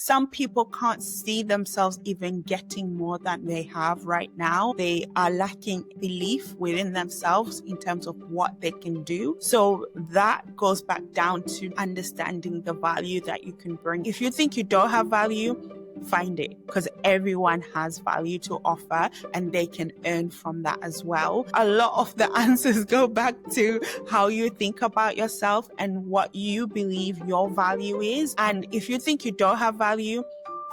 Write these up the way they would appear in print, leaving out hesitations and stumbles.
some people can't see themselves even getting more than they have right now. They are lacking belief within themselves in terms of what they can do. So that goes back down to understanding the value that you can bring. If you think you don't have value, find it, because everyone has value to offer and they can earn from that as well. A lot of the answers go back to how you think about yourself and what you believe your value is. And if you think you don't have value,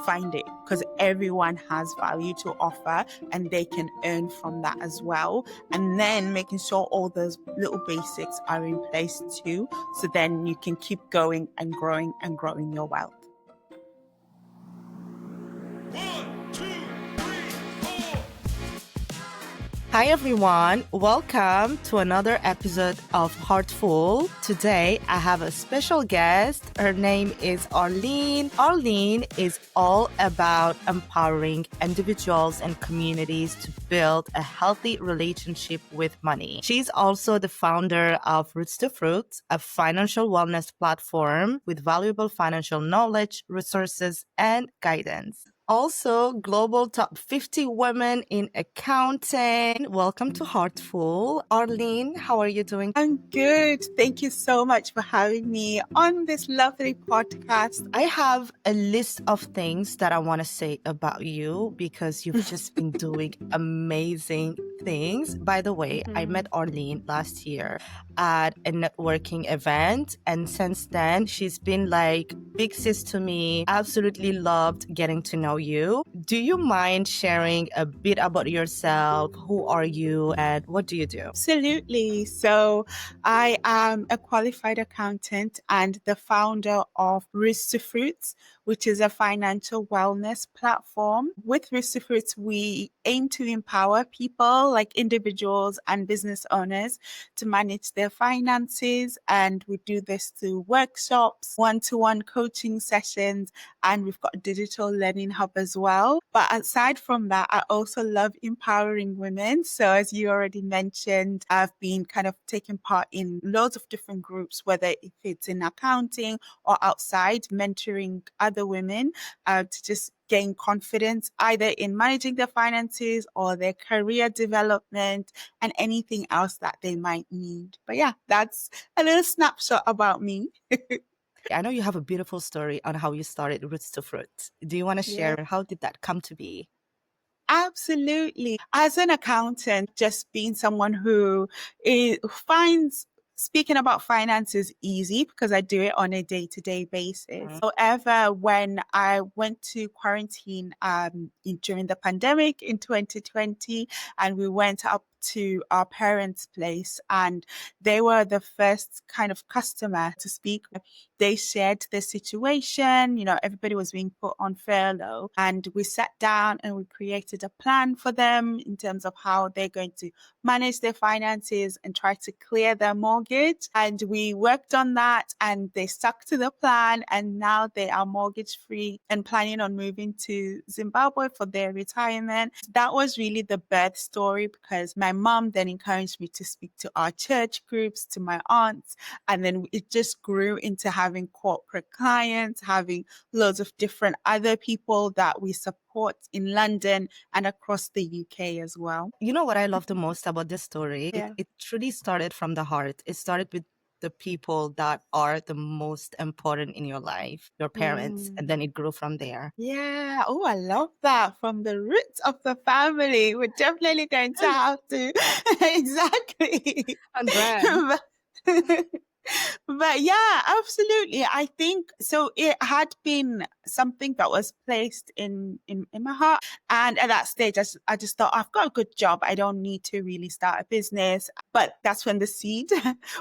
find it, because everyone has value to offer and they can earn from that as well. And then making sure all those little basics are in place too, so then you can keep going and growing your wealth. 1, 2, 3, 4. Hi everyone, welcome to another episode of HeartFull. Today I have a special guest. Her name is Arlyne. Arlyne is all about empowering individuals and communities to build a healthy relationship with money. She's also the founder of Roots to Froots, a financial wellness platform with valuable financial knowledge, resources, and guidance. Also, global top 50 women in accounting. Welcome to HeartFull. Arlyne, how are you doing? I'm good. Thank you so much for having me on this lovely podcast. I have a list of things that I want to say about you because you've just been doing amazing things. By the way, I met Arlyne last year at a networking event, and since then she's been like big sis to me. Absolutely loved getting to know you. Do you mind sharing a bit about yourself? Who are you and what do you do? Absolutely. So I am a qualified accountant and the founder of Roots to Fruits, which is a financial wellness platform. With Roots to Fruits, we aim to empower people like individuals and business owners to manage their finances. And we do this through workshops, one-to-one coaching sessions, and we've got a digital learning hub as well. But aside from that, I also love empowering women. So as you already mentioned, I've been kind of taking part in loads of different groups, whether if it's in accounting or outside, mentoring other women to just gain confidence either in managing their finances or their career development and anything else that they might need. But yeah, that's a little snapshot about me. I know you have a beautiful story on how you started Roots to Fruits. Do you want to share how did that come to be? Absolutely. As an accountant, just being someone who finds speaking about finances easy because I do it on a day-to-day basis. However, when I went to quarantine during the pandemic in 2020, and we went up to our parents' place, and they were the first kind of customer to speak. They shared the situation, everybody was being put on furlough, and we sat down and we created a plan for them in terms of how they're going to manage their finances and try to clear their mortgage. And we worked on that and they stuck to the plan, and now they are mortgage free and planning on moving to Zimbabwe for their retirement. That was really the birth story, because my mom then encouraged me to speak to our church groups, to my aunts, and then it just grew into having corporate clients, having loads of different other people that we support in London and across the UK as well. You know what I love the most about this story? Yeah. It truly started from the heart. It started with the people that are the most important in your life, your parents, and then it grew from there. Yeah. Oh, I love that. From the roots of the family. We're definitely going to have to. Exactly. On brand. But yeah, absolutely. I think so. It had been something that was placed in my heart. And at that stage, I just thought, I've got a good job. I don't need to really start a business. But that's when the seed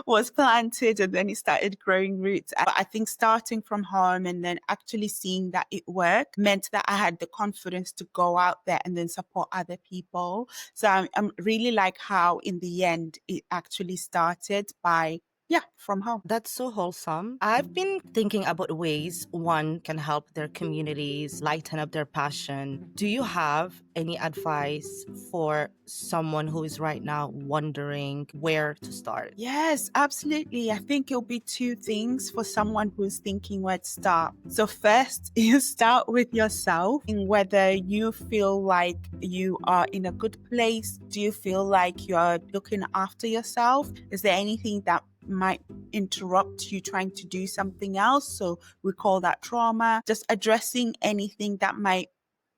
was planted and then it started growing roots. But I think starting from home and then actually seeing that it worked meant that I had the confidence to go out there and then support other people. So I'm really like how in the end, it actually started by from home. That's so wholesome. I've been thinking about ways one can help their communities lighten up their passion. Do you have any advice for someone who is right now wondering where to start? Yes, absolutely. I think it'll be two things for someone who's thinking where to start. So first, you start with yourself, in whether you feel like you are in a good place. Do you feel like you're looking after yourself? Is there anything that might interrupt you trying to do something else? So we call that trauma. Just addressing anything that might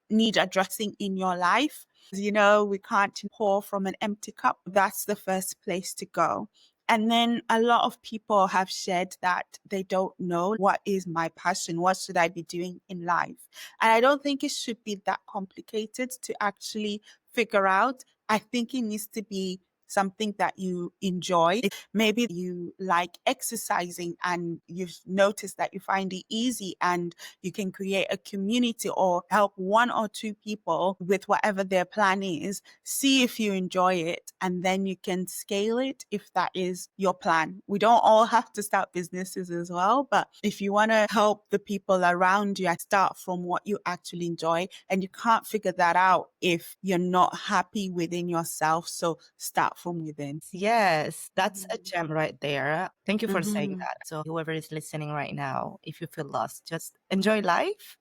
need addressing in your life. We can't pour from an empty cup. That's the first place to go. And then a lot of people have shared that they don't know what is my passion, what should I be doing in life. And I don't think it should be that complicated to actually figure out. I think it needs to be something that you enjoy. Maybe you like exercising and you've noticed that you find it easy and you can create a community or help one or two people with whatever their plan is. See if you enjoy it, and then you can scale it if that is your plan. We don't all have to start businesses as well, but if you want to help the people around you, start from what you actually enjoy, and you can't figure that out if you're not happy within yourself. So start from within. Yes, that's a gem right there. Thank you for saying Mhm. that. So, whoever is listening right now, if you feel lost, just enjoy life.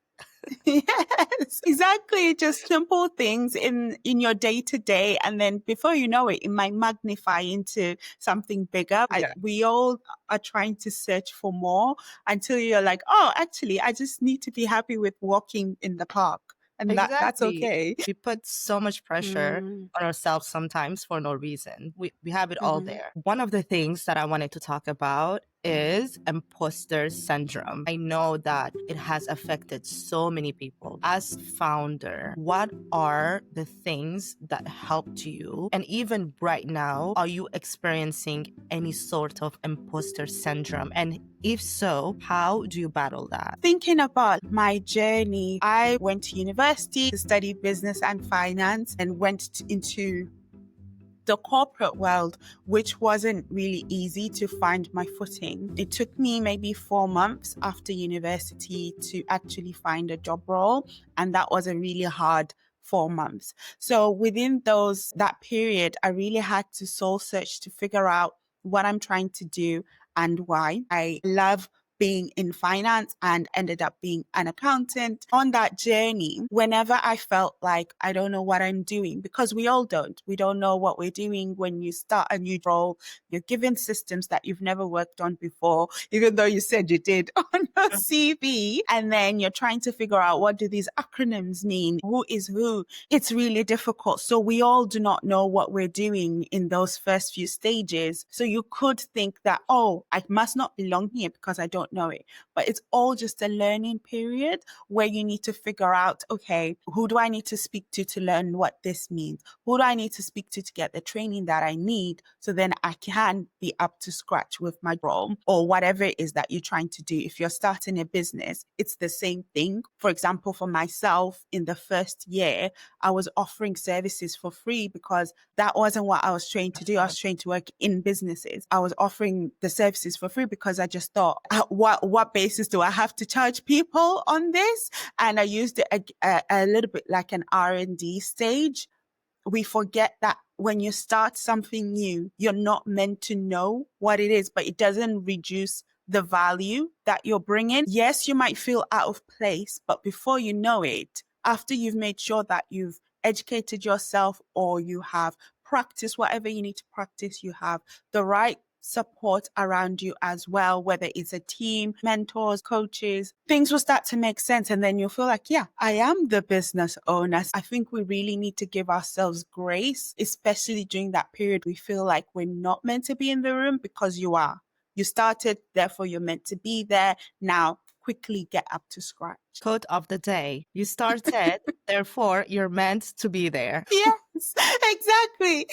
Yes, exactly. Just simple things in your day to day, and then before you know it, it might magnify into something bigger. Yeah. We all are trying to search for more until you're like, oh, actually, I just need to be happy with walking in the park, and that's Exactly. okay. We put so much pressure Mm, on ourselves sometimes for no reason. We have it all mhm. there. One of the things that I wanted to talk about is imposter syndrome. I know that it has affected so many people. As founder, what are the things that helped you? And even right now, are you experiencing any sort of imposter syndrome? And if so, how do you battle that? Thinking about my journey, I went to university to study business and finance and went into the corporate world, which wasn't really easy to find my footing. It took me maybe 4 months after university to actually find a job role, and that was a really hard 4 months. So within that period, I really had to soul search to figure out what I'm trying to do and why. I love being in finance and ended up being an accountant. On that journey, whenever I felt like I don't know what I'm doing, because we all don't. We don't know what we're doing when you start a new role. You're given systems that you've never worked on before, even though you said you did on your CV. And then you're trying to figure out, what do these acronyms mean? Who is who? It's really difficult. So we all do not know what we're doing in those first few stages. So you could think that, oh, I must not belong here because I don't know it. But it's all just a learning period where you need to figure out, okay, who do I need to speak to learn what this means? Who do I need to speak to get the training that I need so then I can be up to scratch with my role or whatever it is that you're trying to do? If you're starting a business, it's the same thing. For example, for myself, in the first year, I was offering services for free because that wasn't what I was trained to do. I was trained to work in businesses. I was offering the services for free because I just thought, what basis do I have to charge people on this? And I used it a little bit like an R&D stage. We forget that when you start something new, you're not meant to know what it is, but it doesn't reduce the value that you're bringing. Yes, you might feel out of place, but before you know it, after you've made sure that you've educated yourself or you have practiced whatever you need to practice, you have the right support around you as well, whether it's a team, mentors, coaches, things will start to make sense. And then you'll feel like, yeah, I am the business owner. I think we really need to give ourselves grace, especially during that period. We feel like we're not meant to be in the room because you are. You started, therefore you're meant to be there. Now, quickly get up to scratch. Quote of the day: you started, therefore you're meant to be there. Yes, exactly.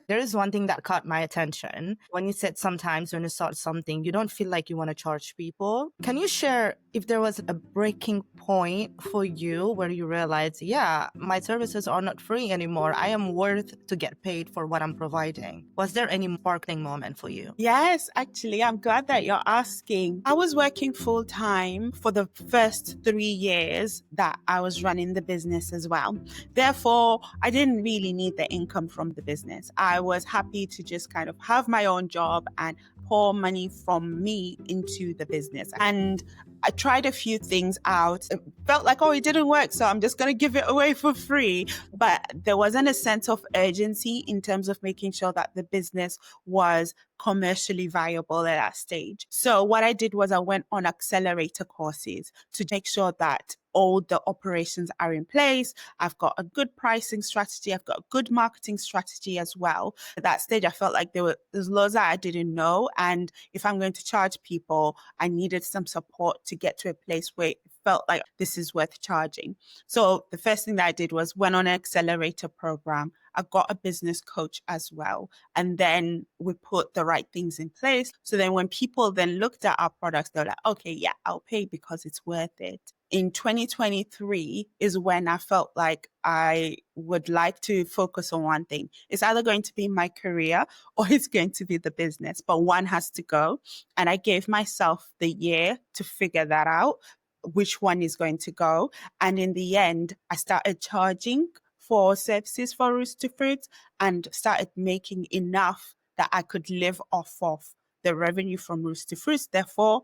There is one thing that caught my attention when you said sometimes when you start something, you don't feel like you want to charge people. Can you share if there was a breaking point for you where you realized, yeah, my services are not free anymore. I am worth to get paid for what I'm providing. Was there any sparkling moment for you? Yes, actually, I'm glad that you're asking. I was working full time for the first 3 years that I was running the business as well. Therefore, I didn't really need the income from the business. I was happy to just kind of have my own job and pour money from me into the business. And I tried a few things out. It felt like, oh, it didn't work, so I'm just going to give it away for free. But there wasn't a sense of urgency in terms of making sure that the business was commercially viable at that stage. So what I did was I went on accelerator courses to make sure that all the operations are in place. I've got a good pricing strategy. I've got a good marketing strategy as well. At that stage, I felt like there's loads that I didn't know. And if I'm going to charge people, I needed some support to get to a place where it felt like this is worth charging. So the first thing that I did was went on an accelerator program. I got a business coach as well. And then we put the right things in place. So then when people then looked at our products, they're like, okay, yeah, I'll pay because it's worth it. In 2023 is when I felt like I would like to focus on one thing. It's either going to be my career or it's going to be the business, but one has to go. And I gave myself the year to figure that out, which one is going to go. And in the end, I started charging for services for Rooster Fruits and started making enough that I could live off of the revenue from Rooster Fruits. Therefore,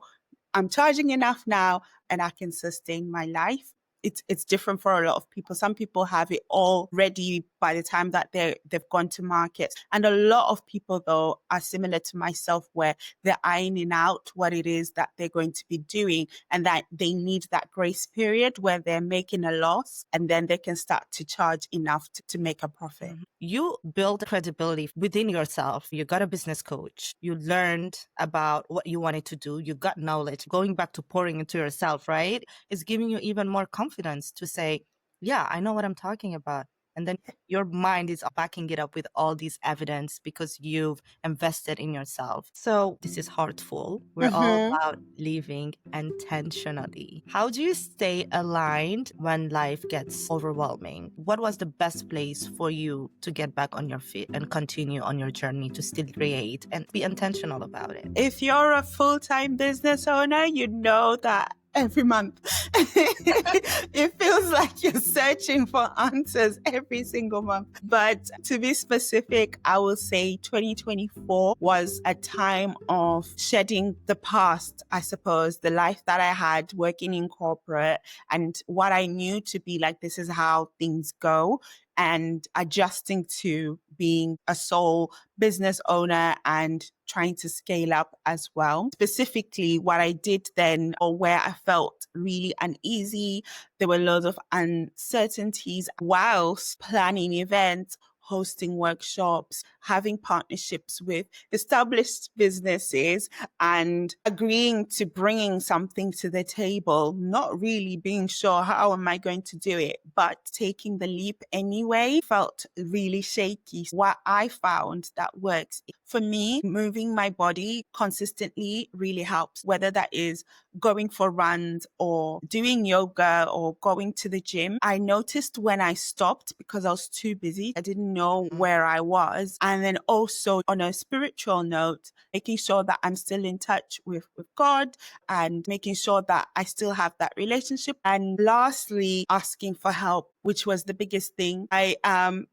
I'm charging enough now and I can sustain my life. It's different for a lot of people. Some people have it all ready by the time that they've gone to market. And a lot of people, though, are similar to myself where they're ironing out what it is that they're going to be doing and that they need that grace period where they're making a loss and then they can start to charge enough to make a profit. You build credibility within yourself. You got a business coach. You learned about what you wanted to do. You got knowledge. Going back to pouring into yourself, right? It's giving you even more confidence to say, yeah, I know what I'm talking about. And then your mind is backing it up with all these evidence because you've invested in yourself. So this is HeartFull. We're all about living intentionally. How do you stay aligned when life gets overwhelming? What was the best place for you to get back on your feet and continue on your journey to still create and be intentional about it? If you're a full-time business owner, you know that every month it feels like you're searching for answers every single month. But to be specific, I will say 2024 was a time of shedding the past, I suppose, the life that I had working in corporate and what I knew to be like, this is how things go, and adjusting to being a sole business owner and trying to scale up as well. Specifically, what I did then, or where I felt really uneasy, there were loads of uncertainties whilst planning events, hosting workshops, having partnerships with established businesses and agreeing to bringing something to the table, not really being sure how am I going to do it, but taking the leap anyway felt really shaky. What I found that works for me, moving my body consistently really helps, whether that is going for runs or doing yoga or going to the gym. I noticed when I stopped because I was too busy. I didn't know where I was. And then also on a spiritual note, making sure that I'm still in touch with God and making sure that I still have that relationship. And lastly, asking for help, which was the biggest thing. I am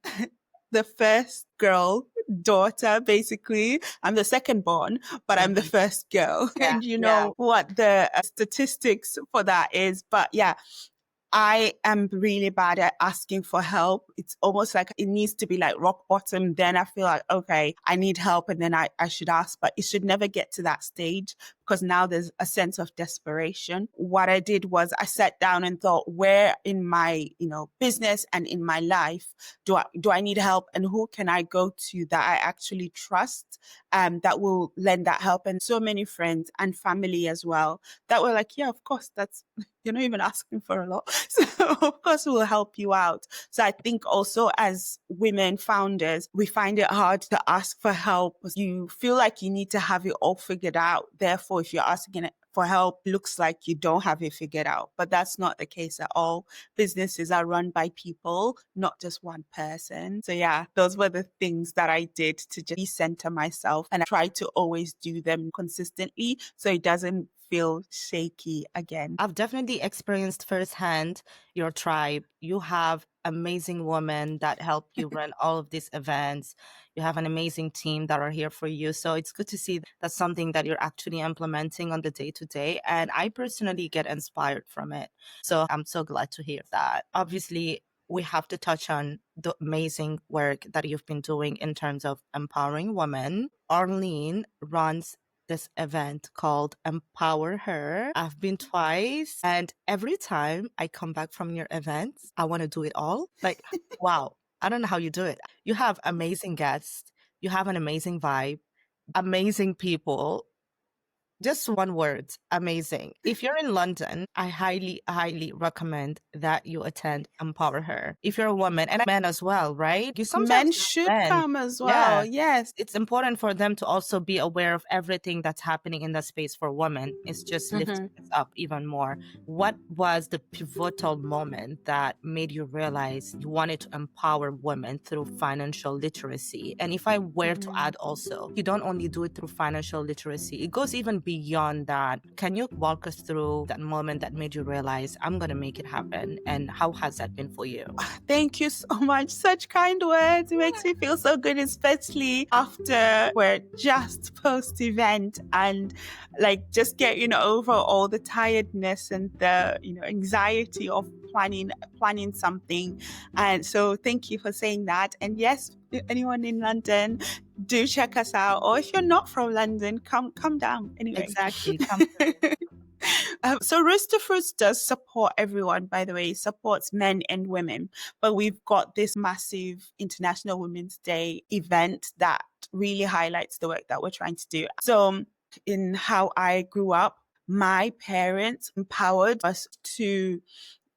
the first daughter, basically. I'm the second born, but I'm the first girl. Yeah, And you know what the statistics for that is. But yeah, I am really bad at asking for help. It's almost like it needs to be like rock bottom. Then I feel like, okay, I need help. And then I should ask, but it should never get to that stage because now there's a sense of desperation. What I did was I sat down and thought, where in my, business and in my life do I need help, and who can I go to that I actually trust, that will lend that help? And so many friends and family as well that were like, yeah, of course, you're not even asking for a lot. So of course we'll help you out. So I think also as women founders, we find it hard to ask for help. You feel like you need to have it all figured out. Therefore, if you're asking for help looks like you don't have it figured out. But that's not the case at all. Businesses are run by people, not just one person. So yeah, those were the things that I did to just recenter myself, and I try to always do them consistently so it doesn't feel shaky again. I've definitely experienced firsthand your tribe. You have amazing women that help you run all of these events. You have an amazing team that are here for you. So it's good to see that's something that you're actually implementing on the day to day. And I personally get inspired from it. So I'm so glad to hear that. Obviously, we have to touch on the amazing work that you've been doing in terms of empowering women. Arlyne runs this event called Empower Her. I've been twice, and every time I come back from your events, I want to do it all. Like, wow, I don't know how you do it. You have amazing guests, you have an amazing vibe, amazing people. Just one word, amazing. If you're in London, I highly, highly recommend that you attend Empower Her. If you're a woman and men as well, right? You sometimes Men have should men. come as well. Yes. It's important for them to also be aware of everything that's happening in the space for women. It's just lifting us up even more. What was the pivotal moment that made you realize you wanted to empower women through financial literacy? And if I were to add also, you don't only do it through financial literacy, it goes even beyond that. Can you walk us through that moment that made you realize I'm going to make it happen? And how has that been for you? Thank you so much. Such kind words. It makes me feel so good, especially after we're just post event and like just getting over all the tiredness and the anxiety of planning something. And so thank you for saying that. And yes, anyone in London, do check us out. Or if you're not from London, come down anyway. Exactly. Come through. So Rooster Fruits does support everyone, by the way. It supports men and women. But we've got this massive International Women's Day event that really highlights the work that we're trying to do. So in how I grew up, my parents empowered us to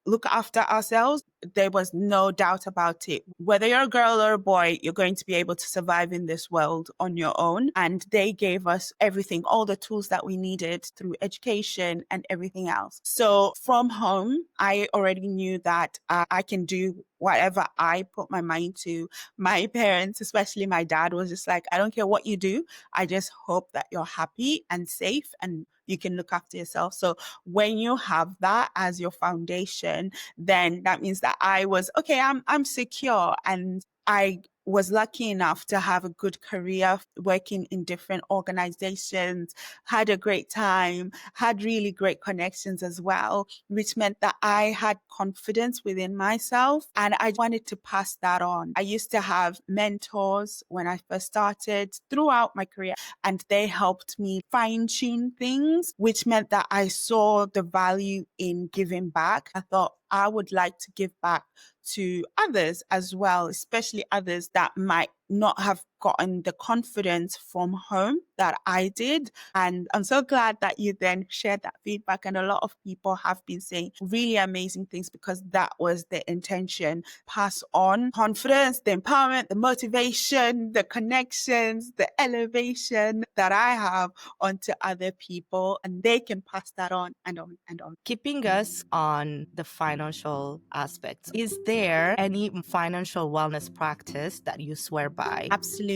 look after ourselves. There was no doubt about it. Whether you're a girl or a boy, you're going to be able to survive in this world on your own. And they gave us everything, all the tools that we needed through education and everything else. So from home, I already knew that I can do whatever I put my mind to. My parents, especially my dad, was just like, I don't care what you do. I just hope that you're happy and safe and you can look after yourself. So when you have that as your foundation, then that means that I was, okay, I'm secure. And I was lucky enough to have a good career working in different organizations, had a great time, had really great connections as well, which meant that I had confidence within myself and I wanted to pass that on. I used to have mentors when I first started throughout my career, and they helped me fine tune things, which meant that I saw the value in giving back. I thought I would like to give back to others as well, especially others that might not have gotten the confidence from home that I did. And I'm so glad that you then shared that feedback. And a lot of people have been saying really amazing things because that was the intention. Pass on confidence, the empowerment, the motivation, the connections, the elevation that I have onto other people, and they can pass that on and on and on. Keeping us on the financial aspects, is there any financial wellness practice that you swear by? Absolutely.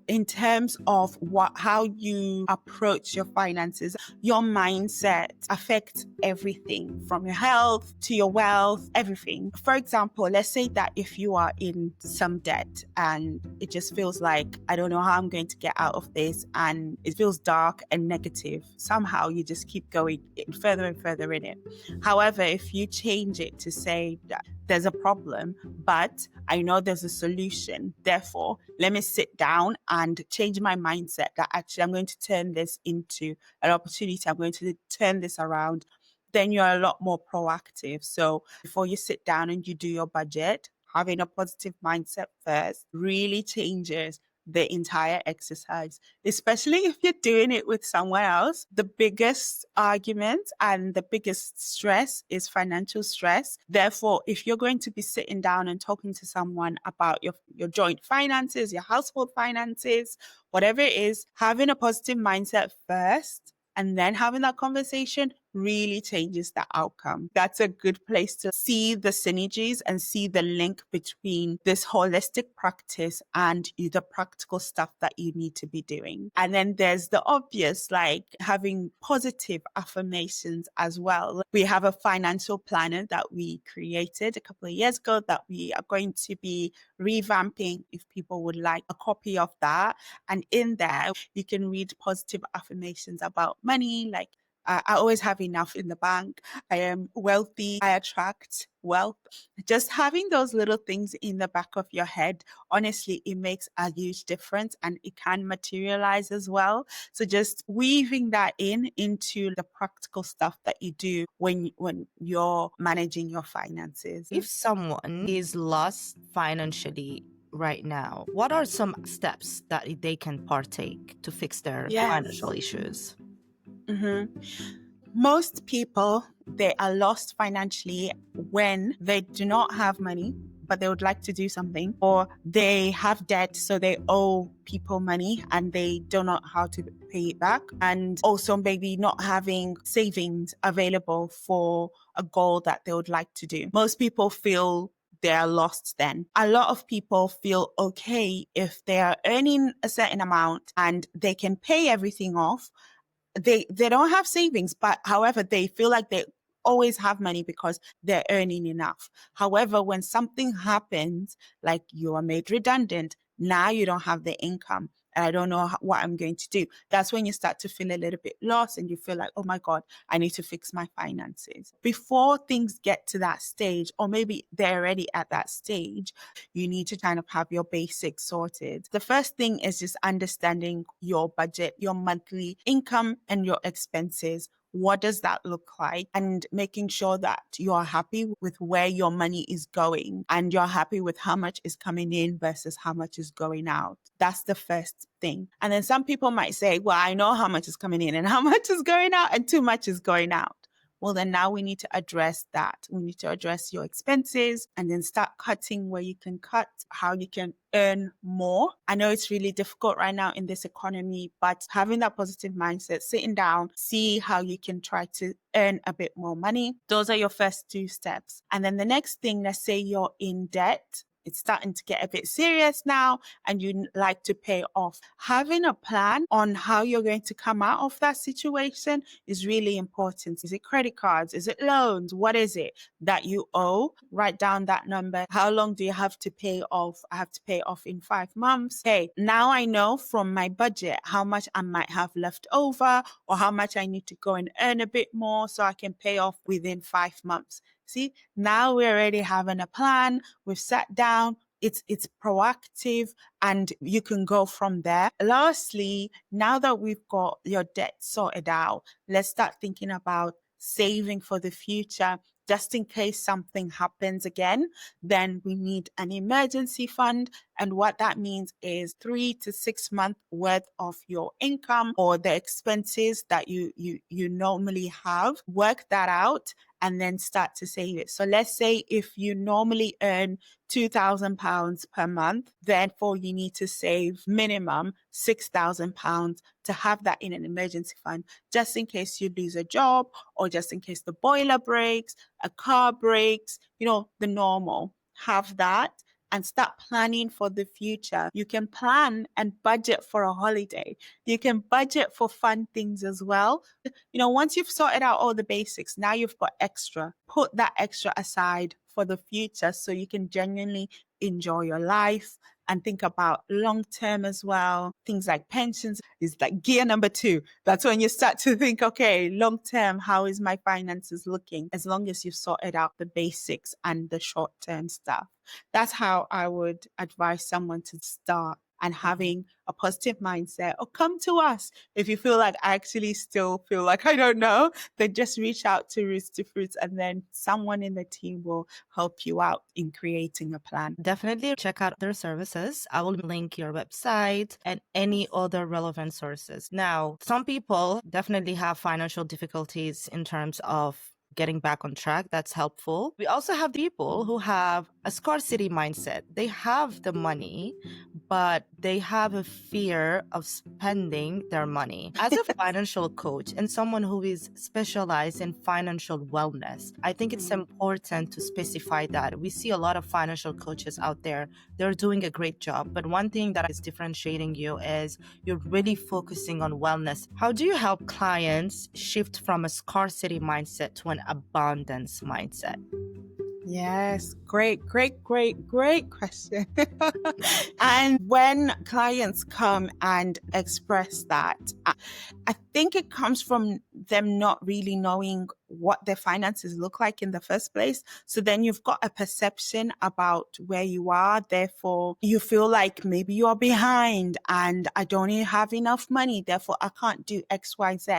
In terms of how you approach your finances, your mindset affects everything from your health to your wealth, everything. For example, let's say that if you are in some debt and it just feels like, I don't know how I'm going to get out of this, and it feels dark and negative, somehow you just keep going further and further in it. However, if you change it to say that there's a problem, but I know there's a solution. Therefore, let me sit down and change my mindset that actually I'm going to turn this into an opportunity. I'm going to turn this around. Then you're a lot more proactive. So before you sit down and you do your budget, having a positive mindset first really changes the entire exercise, especially if you're doing it with someone else. The biggest argument and the biggest stress is financial stress. Therefore, if you're going to be sitting down and talking to someone about your joint finances, your household finances, whatever it is, having a positive mindset first and then having that conversation really changes the outcome. That's a good place to see the synergies and see the link between this holistic practice and the practical stuff that you need to be doing. And then there's the obvious, like having positive affirmations as well. We have a financial planner that we created a couple of years ago that we are going to be revamping if people would like a copy of that. And in there, you can read positive affirmations about money, like I always have enough in the bank. I am wealthy. I attract wealth. Just having those little things in the back of your head, honestly, it makes a huge difference and it can materialize as well. So just weaving that into the practical stuff that you do when you're managing your finances. If someone is lost financially right now, what are some steps that they can partake to fix their financial issues? Mm-hmm. Most people, they are lost financially when they do not have money, but they would like to do something, or they have debt, so they owe people money and they don't know how to pay it back. And also maybe not having savings available for a goal that they would like to do. Most people feel they are lost then. A lot of people feel okay if they are earning a certain amount and they can pay everything off. They don't have savings, but however, they feel like they always have money because they're earning enough. However, when something happens, like you are made redundant, now you don't have the income and I don't know what I'm going to do. That's when you start to feel a little bit lost and you feel like, oh my God, I need to fix my finances. Before things get to that stage, or maybe they're already at that stage, you need to kind of have your basics sorted. The first thing is just understanding your budget, your monthly income and your expenses. What does that look like? And making sure that you are happy with where your money is going and you're happy with how much is coming in versus how much is going out. That's the first thing. And then some people might say, well, I know how much is coming in and how much is going out and too much is going out. Well, then now we need to address that. We need to address your expenses and then start cutting where you can cut, how you can earn more. I know it's really difficult right now in this economy, but having that positive mindset, sitting down, see how you can try to earn a bit more money. Those are your first two steps. And then the next thing, let's say you're in debt. It's starting to get a bit serious now and you like to pay off. Having a plan on how you're going to come out of that situation is really important. Is it credit cards? Is it loans? What is it that you owe? Write down that number. How long do you have to pay off? I have to pay off in 5 months. Hey, now I know from my budget how much I might have left over or how much I need to go and earn a bit more so I can pay off within 5 months. See, now we're already having a plan. We've sat down. It's proactive and you can go from there. Lastly, now that we've got your debt sorted out, let's start thinking about saving for the future. Just in case something happens again, then we need an emergency fund. And what that means is 3 to 6 months worth of your income or the expenses that you normally have. Work that out and then start to save it. So let's say if you normally earn £2,000 per month, therefore you need to save minimum £6,000 to have that in an emergency fund, just in case you lose a job or just in case the boiler breaks, a car breaks, the normal. Have that and start planning for the future. You can plan and budget for a holiday. You can budget for fun things as well. Once you've sorted out all the basics, now you've got extra. Put that extra aside for the future so you can genuinely enjoy your life and think about long term as well. Things like pensions is like gear number 2. That's when you start to think, okay, long term, how is my finances looking? As long as you've sorted out the basics and the short term stuff. That's how I would advise someone to start and having a positive mindset, or come to us. If you feel like I actually still feel like I don't know, then just reach out to Roots to Fruits and then someone in the team will help you out in creating a plan. Definitely check out their services. I will link your website and any other relevant sources. Now, some people definitely have financial difficulties in terms of getting back on track. That's helpful. We also have people who have a scarcity mindset. They have the money, but they have a fear of spending their money. As a financial coach and someone who is specialized in financial wellness, I think it's important to specify that. We see a lot of financial coaches out there. They're doing a great job. But one thing that is differentiating you is you're really focusing on wellness. How do you help clients shift from a scarcity mindset to an abundance mindset? Yes, great question. And when clients come and express that, I think it comes from them not really knowing what their finances look like in the first place. So then you've got a perception about where you are. Therefore, you feel like maybe you're behind and I don't even have enough money. Therefore, I can't do X, Y, Z.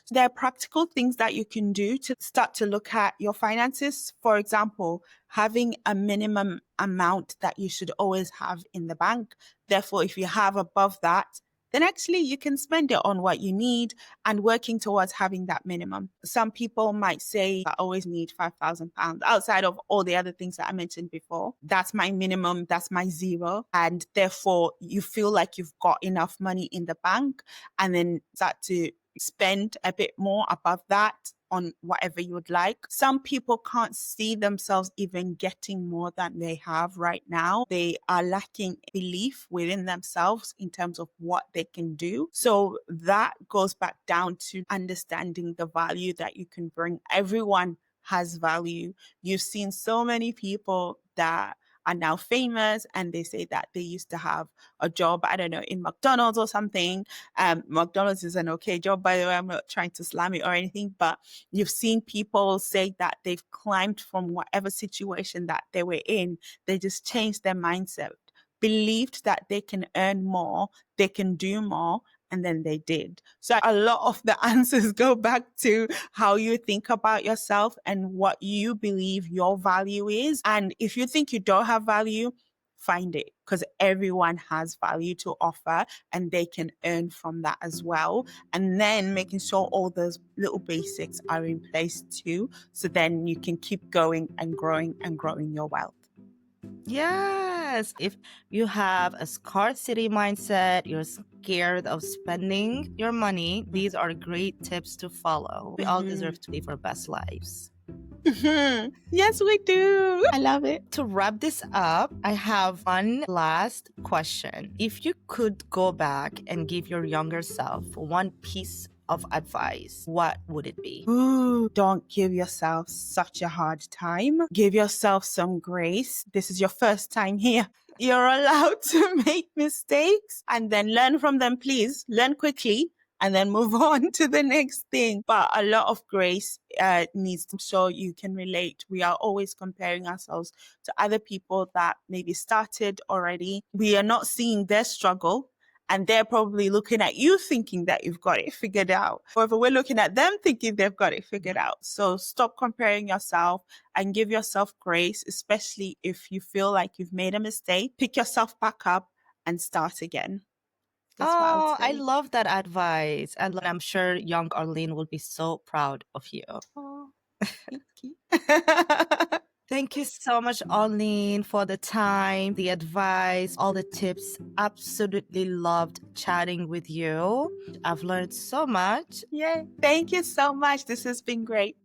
So there are practical things that you can do to start to look at your finances. For example, having a minimum amount that you should always have in the bank. Therefore, if you have above that, then actually you can spend it on what you need and working towards having that minimum. Some people might say, I always need £5,000 outside of all the other things that I mentioned before. That's my minimum. That's my zero. And therefore you feel like you've got enough money in the bank and then start to spend a bit more above that on whatever you would like. Some people can't see themselves even getting more than they have right now. They are lacking belief within themselves in terms of what they can do. So that goes back down to understanding the value that you can bring. Everyone has value. You've seen so many people that are now famous and they say that they used to have a job, I don't know, in McDonald's or something. McDonald's is an okay job, by the way. I'm not trying to slam it or anything, but you've seen people say that they've climbed from whatever situation that they were in. They just changed their mindset, believed that they can earn more, they can do more, and then they did. So a lot of the answers go back to how you think about yourself and what you believe your value is. And if you think you don't have value, find it, because everyone has value to offer and they can earn from that as well. And then making sure all those little basics are in place too. So then you can keep going and growing your wealth. Yes. If you have a scarcity mindset, you're scared of spending your money, these are great tips to follow. We all deserve to live our best lives. Yes, we do. I love it. To wrap this up, I have one last question. If you could go back and give your younger self one piece of advice, what would it be? Ooh, don't give yourself such a hard time. Give yourself some grace. This is your first time here. You're allowed to make mistakes and then learn from them, please. Learn quickly and then move on to the next thing. But a lot of grace needs to show you can relate. We are always comparing ourselves to other people that maybe started already. We are not seeing their struggle. And they're probably looking at you thinking that you've got it figured out. However, we're looking at them thinking they've got it figured out. So stop comparing yourself and give yourself grace, especially if you feel like you've made a mistake. Pick yourself back up and start again. That's I love that advice. And I'm sure young Arlyne will be so proud of you. Oh, thank you. Thank you so much, Arlyne, for the time, the advice, all the tips. Absolutely loved chatting with you. I've learned so much. Yeah, thank you so much. This has been great.